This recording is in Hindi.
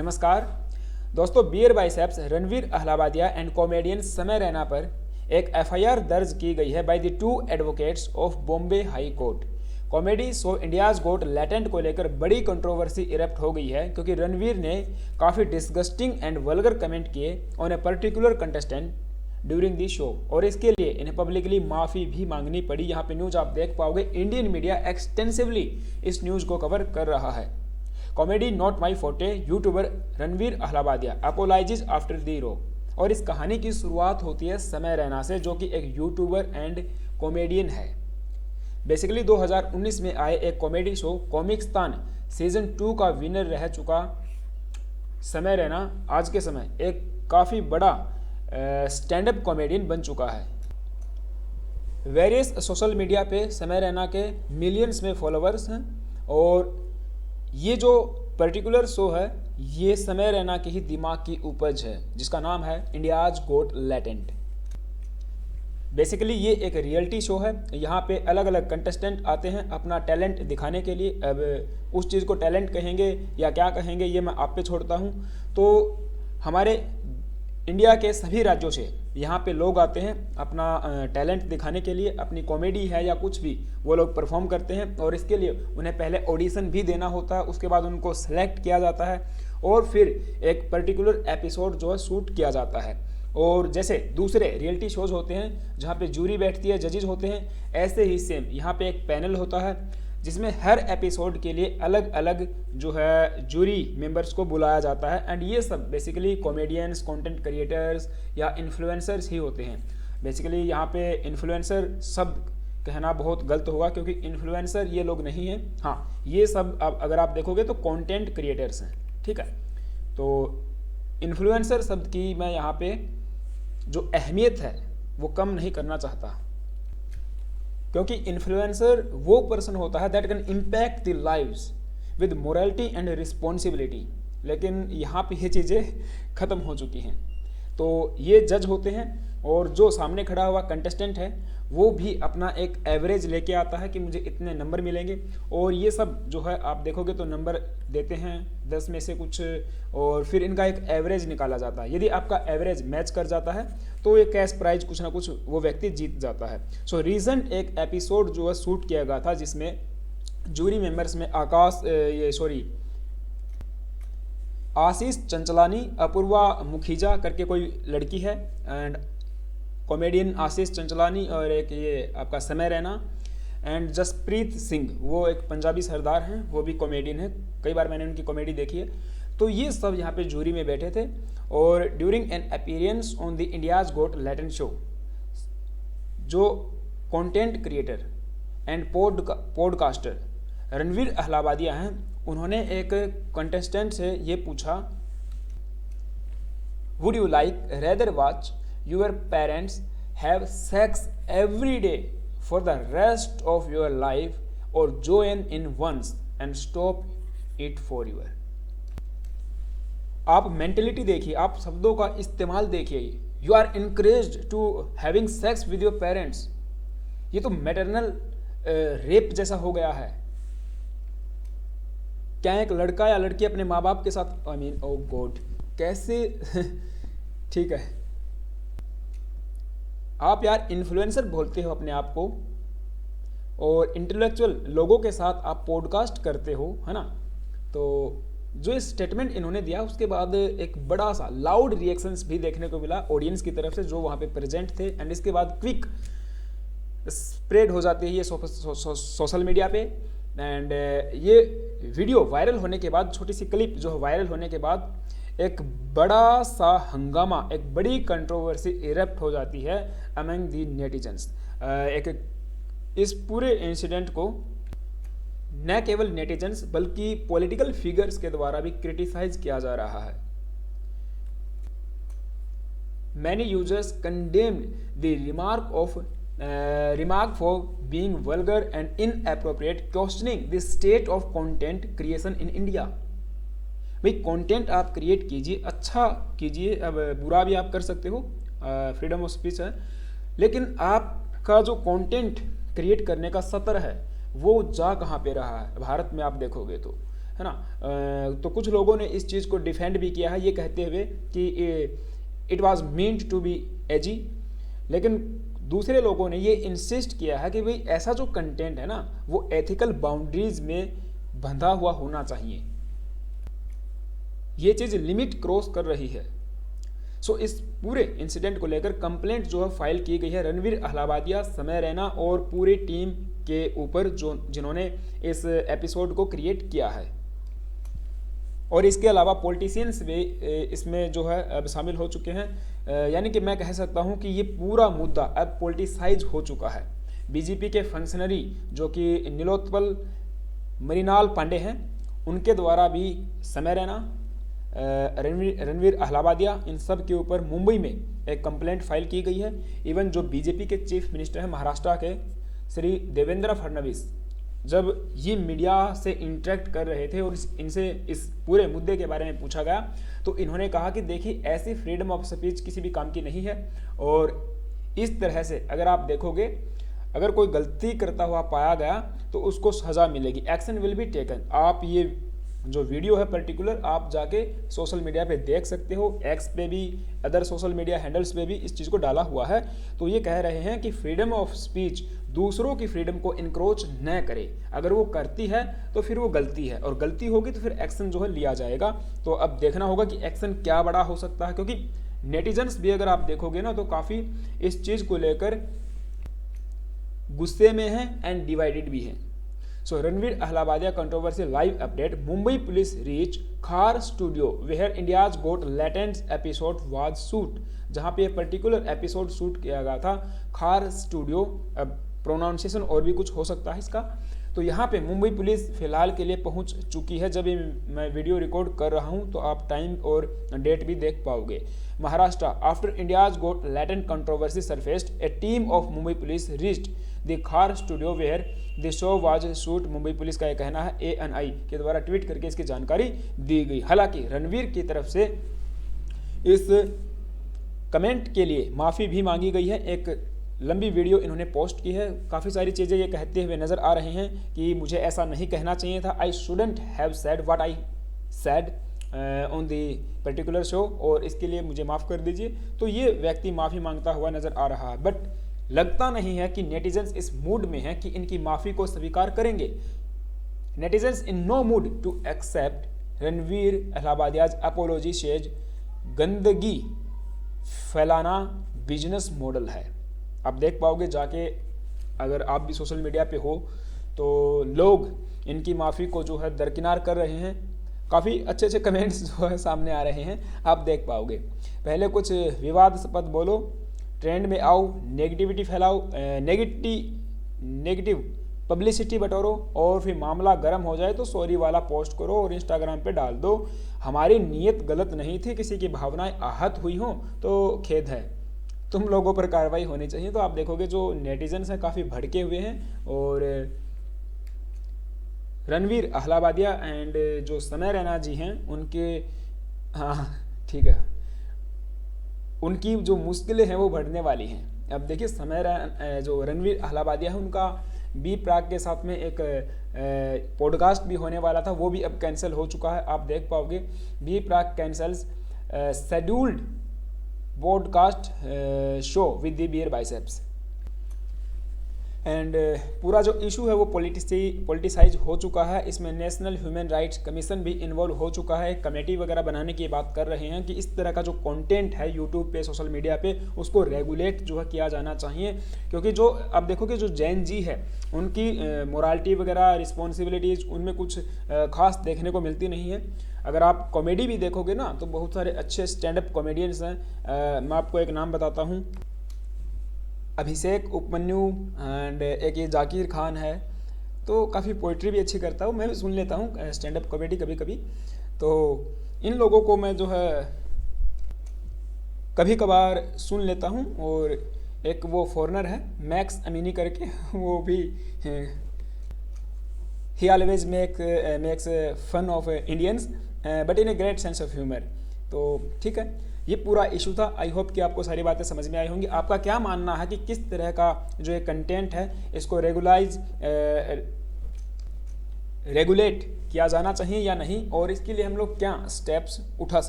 नमस्कार दोस्तों, बियर बाइसेप्स रणवीर अहलावालिया एंड कॉमेडियन समय रैना पर एक एफआईआर दर्ज की गई है by the two advocates of Bombay high court. Comedy show India's Got Latent को लेकर बड़ी कंट्रोवर्सी इरप्ट हो गई है क्योंकि रणवीर ने काफ़ी डिस्गस्टिंग एंड वल्गर कमेंट किए on a particular contestant during the show और इसके लिए इन्हें पब्लिकली माफ़ी भी मांगनी पड़ी। यहाँ पे न्यूज़ आप देख पाओगे, इंडियन मीडिया एक्सटेंसिवली इस न्यूज़ को कवर कर रहा है। कॉमेडी नॉट माई फोटे, यूट्यूबर रणवीर अहलावालिया अपोलाइजेज आफ्टर दी रो। और इस कहानी की शुरुआत होती है समय रैना से, जो कि एक यूट्यूबर एंड कॉमेडियन है। बेसिकली 2019 में आए एक कॉमेडी शो कॉमिक्स्तान सीजन 2 का विनर रह चुका समय रैना आज के समय एक काफ़ी बड़ा स्टैंड अप कॉमेडियन बन चुका है। वेरियस सोशल मीडिया पे समय रैना के मिलियंस में फॉलोअर्स हैं और ये जो पर्टिकुलर शो है ये समय रैना के ही दिमाग की उपज है, जिसका नाम है इंडियाज गोट लैटेंट। बेसिकली ये एक रियलिटी शो है। यहाँ पे अलग अलग कंटेस्टेंट आते हैं अपना टैलेंट दिखाने के लिए। अब उस चीज़ को टैलेंट कहेंगे या क्या कहेंगे ये मैं आप पे छोड़ता हूँ। तो हमारे इंडिया के सभी राज्यों से यहाँ पे लोग आते हैं अपना टैलेंट दिखाने के लिए, अपनी कॉमेडी है या कुछ भी वो लोग परफॉर्म करते हैं और इसके लिए उन्हें पहले ऑडिशन भी देना होता है। उसके बाद उनको सेलेक्ट किया जाता है और फिर एक पर्टिकुलर एपिसोड जो है शूट किया जाता है। और जैसे दूसरे रियलिटी शोज होते हैं जहाँ पे जूरी बैठती है, जजेस होते हैं, ऐसे ही सेम यहाँ पे एक पैनल होता है जिसमें हर एपिसोड के लिए अलग अलग जो है जूरी मेंबर्स को बुलाया जाता है। एंड ये सब बेसिकली कॉमेडियंस, कंटेंट क्रिएटर्स या इन्फ्लुएंसर्स ही होते हैं। बेसिकली यहाँ पे इन्फ्लुएंसर शब्द कहना बहुत गलत होगा क्योंकि इन्फ्लुएंसर ये लोग नहीं हैं। हाँ, ये सब अब अगर आप देखोगे तो कंटेंट क्रिएटर्स हैं, ठीक है। तो इन्फ्लुएंसर शब्द की मैं यहाँ पे जो अहमियत है वो कम नहीं करना चाहता, क्योंकि इन्फ्लुएंसर वो पर्सन होता है that can impact the lives with morality and responsibility. लेकिन यहाँ पे ये चीज़ें ख़त्म हो चुकी हैं। तो ये जज होते हैं और जो सामने खड़ा हुआ कंटेस्टेंट है वो भी अपना एक एवरेज लेके आता है कि मुझे इतने नंबर मिलेंगे। और ये सब जो है आप देखोगे तो नंबर देते हैं 10 में से कुछ, और फिर इनका एक एवरेज निकाला जाता है। यदि आपका एवरेज मैच कर जाता है तो ये कैश प्राइज कुछ ना कुछ वो व्यक्ति जीत जाता है। सो रिसेंट एक एपिसोड जो है शूट किया गया था जिसमें जूरी मेंबर्स में आशीष चंचलानी, अपूर्वा मुखीजा करके कोई लड़की है, एंड कॉमेडियन आशीष चंचलानी, और एक ये आपका समय रैना, एंड जसप्रीत सिंह वो एक पंजाबी सरदार हैं, वो भी कॉमेडियन है। कई बार मैंने उनकी कॉमेडी देखी है। तो ये सब यहाँ पे जूरी में बैठे थे और during an appearance on the India's Got Latent show, जो content creator and podcaster Ranveer अहलावालिया हैं, उन्होंने एक कंटेस्टेंट से ये पूछा, would you like rather watch your parents have sex every day for the rest of your life or join in once and stop it forever। आप मेंटेलिटी देखिए, आप शब्दों का इस्तेमाल देखिए। You are encouraged to having sex with your parents. ये तो मैटरनल रेप जैसा हो गया है। क्या एक लड़का या लड़की अपने माँ बाप के साथ, आई मीन ओ गॉड, कैसे ठीक है, आप यार इन्फ्लुएंसर बोलते हो अपने आप को और इंटेलेक्चुअल लोगों के साथ आप पॉडकास्ट करते हो, है ना। तो जो स्टेटमेंट इन्होंने दिया उसके बाद एक बड़ा सा लाउड रिएक्शंस भी देखने को मिला ऑडियंस की तरफ से जो वहाँ पे प्रेजेंट थे। एंड इसके बाद क्विक स्प्रेड हो जाती है ये सोशल मीडिया पे। एंड ये वीडियो वायरल होने के बाद, छोटी सी क्लिप जो वायरल होने के बाद एक बड़ा सा हंगामा, एक बड़ी कंट्रोवर्सी इरप्ट हो जाती है अमंग दी नेटिजन्स। इस पूरे इंसिडेंट को न केवल नेटिजन्स बल्कि पॉलिटिकल फिगर्स के द्वारा भी क्रिटिसाइज किया जा रहा है। Many users condemned the remark for being vulgar and inappropriate, questioning the state of content creation in India। भाई कंटेंट आप क्रिएट कीजिए, अच्छा कीजिए, अब बुरा भी आप कर सकते हो, फ्रीडम ऑफ स्पीच है, लेकिन आपका जो कंटेंट क्रिएट करने का सत्र है वो जा कहाँ पे रहा है भारत में आप देखोगे तो। है ना। तो कुछ लोगों ने इस चीज़ को डिफेंड भी किया है ये कहते हुए कि it was meant to be edgy, लेकिन दूसरे लोगों ने ये इंसिस्ट किया है कि भाई ऐसा जो कंटेंट है ना वो एथिकल बाउंड्रीज में बंधा हुआ होना चाहिए, ये चीज़ लिमिट क्रॉस कर रही है। सो इस पूरे इंसिडेंट को लेकर कंप्लेंट जो है फाइल की गई है रणवीर अहलावादिया, समय रैना और पूरी टीम के ऊपर जो जिन्होंने इस एपिसोड को क्रिएट किया है। और इसके अलावा पॉलिटिशियंस भी इसमें जो है अब शामिल हो चुके हैं, यानी कि मैं कह सकता हूं कि ये पूरा मुद्दा अब पॉलिटिसाइज हो चुका है। बीजेपी के फंक्शनरी जो कि नीलोत्पल मरीनाल पांडे हैं, उनके द्वारा भी समय रैना, रणवीर अहलावादिया, इन सब के ऊपर मुंबई में एक कंप्लेंट फाइल की गई है। इवन जो बीजेपी के चीफ मिनिस्टर हैं महाराष्ट्र के श्री देवेंद्र फडणवीस, जब ये मीडिया से इंटरेक्ट कर रहे थे और इनसे इस पूरे मुद्दे के बारे में पूछा गया तो इन्होंने कहा कि देखिए ऐसी फ्रीडम ऑफ स्पीच किसी भी काम की नहीं है, और इस तरह से अगर आप देखोगे अगर कोई गलती करता हुआ पाया गया तो उसको सज़ा मिलेगी, एक्शन विल बी टेकन। आप ये जो वीडियो है पर्टिकुलर आप जाके सोशल मीडिया पे देख सकते हो, एक्स पे भी, अदर सोशल मीडिया हैंडल्स पे भी इस चीज़ को डाला हुआ है। तो ये कह रहे हैं कि फ्रीडम ऑफ स्पीच दूसरों की फ्रीडम को इंक्रोच न करे, अगर वो करती है तो फिर वो गलती है, और गलती होगी तो फिर एक्शन जो है लिया जाएगा। तो अब देखना होगा कि एक्शन क्या बड़ा हो सकता है, क्योंकि नेटिजन्स भी अगर आप देखोगे ना तो काफ़ी इस चीज़ को लेकर गुस्से में हैं एंड डिवाइडेड भी हैं। So Ranveer Allahbadia controversy live update, Mumbai police reach Khar studio where India's Got Latent episode was shoot, जहाँ पे पर्टिकुलर एपिसोड शूट किया गया था खार स्टूडियो, अब प्रोनाउंसिएशन और भी कुछ हो सकता है इसका। तो यहाँ पे मुंबई पुलिस फिलहाल के लिए पहुँच चुकी है। जब ये मैं वीडियो रिकॉर्ड कर रहा हूँ तो आप टाइम और डेट भी देख पाओगे। Maharashtra, after India's Got Latent controversy surfaced, a team of Mumbai police reached the Khar studio where the show was shoot. Mumbai police का यह कहना है, ANI के द्वारा ट्वीट करके इसकी जानकारी दी गई। हालांकि रणवीर की तरफ से इस कमेंट के लिए माफ़ी भी मांगी गई है। एक लंबी वीडियो इन्होंने पोस्ट की है, काफ़ी सारी चीज़ें ये कहते हुए नज़र आ रहे हैं कि मुझे ऐसा नहीं कहना चाहिए था, I shouldn't have said what I said on the particular show, और इसके लिए मुझे माफ़ कर दीजिए। तो ये व्यक्ति माफ़ी मांगता हुआ नज़र आ रहा है, बट लगता नहीं है कि नेटिजन्स इस मूड में हैं कि इनकी माफ़ी को स्वीकार करेंगे। Netizens in no mood to accept Ranveer Allahbadia's apology, शेज गंदगी फैलाना बिजनेस मॉडल है। आप देख पाओगे जाके, अगर आप भी सोशल मीडिया पे हो तो लोग इनकी माफ़ी को जो है दरकिनार कर रहे हैं। काफ़ी अच्छे अच्छे कमेंट्स जो है सामने आ रहे हैं, आप देख पाओगे। पहले कुछ विवादास्पद बोलो, ट्रेंड में आओ, नेगेटिविटी फैलाओ, नेगेटिव पब्लिसिटी बटोरो, और फिर मामला गर्म हो जाए तो सॉरी वाला पोस्ट करो और इंस्टाग्राम पे डाल दो। हमारी नीयत गलत नहीं थी, किसी की भावनाएं आहत हुई हों तो खेद है, तुम लोगों पर कार्रवाई होनी चाहिए। तो आप देखोगे जो नेटिजन्स हैं काफ़ी भड़के हुए हैं, और रणवीर अहलावादिया एंड जो समय रैना जी हैं उनके, हाँ ठीक है, उनकी जो मुश्किलें हैं वो बढ़ने वाली हैं। अब देखिए समय जो रणवीर अहलावादिया है उनका बी प्राक के साथ में एक पॉडकास्ट भी होने वाला था, वो भी अब कैंसिल हो चुका है। आप देख पाओगे B Praak cancels scheduled podcast show with the Beer Biceps, and पूरा जो इशू है वो पॉलिटिसाइज हो चुका है। इसमें नेशनल ह्यूमन राइट्स कमीशन भी इन्वॉल्व हो चुका है, कमेटी वगैरह बनाने की बात कर रहे हैं कि इस तरह का जो कंटेंट है यूट्यूब पे, सोशल मीडिया पे, उसको रेगुलेट जो है किया जाना चाहिए। क्योंकि जो अब देखोगे जो जैन जी है उनकी मोरालिटी वगैरह, रिस्पॉन्सिबिलिटीज़ उनमें कुछ खास देखने को मिलती नहीं है। अगर आप कॉमेडी भी देखोगे ना तो बहुत सारे अच्छे स्टैंड अप कॉमेडियंस हैं। मैं आपको एक नाम बताता हूँ, अभिषेक उपमन्यु, एंड एक ये जाकिर खान है, तो काफ़ी पोइट्री भी अच्छी करता हूँ, मैं भी सुन लेता हूँ स्टैंड अप कॉमेडी कभी कभी। तो इन लोगों को मैं जो है कभी कभार सुन लेता हूँ। और एक वो फॉरेनर है मैक्स अमीनी करके, वो भी ही always makes fun of Indians but in a great sense of humour. तो ठीक है, ये पूरा इशू था। आई होप कि आपको सारी बातें समझ में आई होंगी। आपका क्या मानना है कि किस तरह का जो ये कंटेंट है इसको रेगुलेट किया जाना चाहिए या नहीं, और इसके लिए हम लोग क्या स्टेप्स उठा सकते हैं।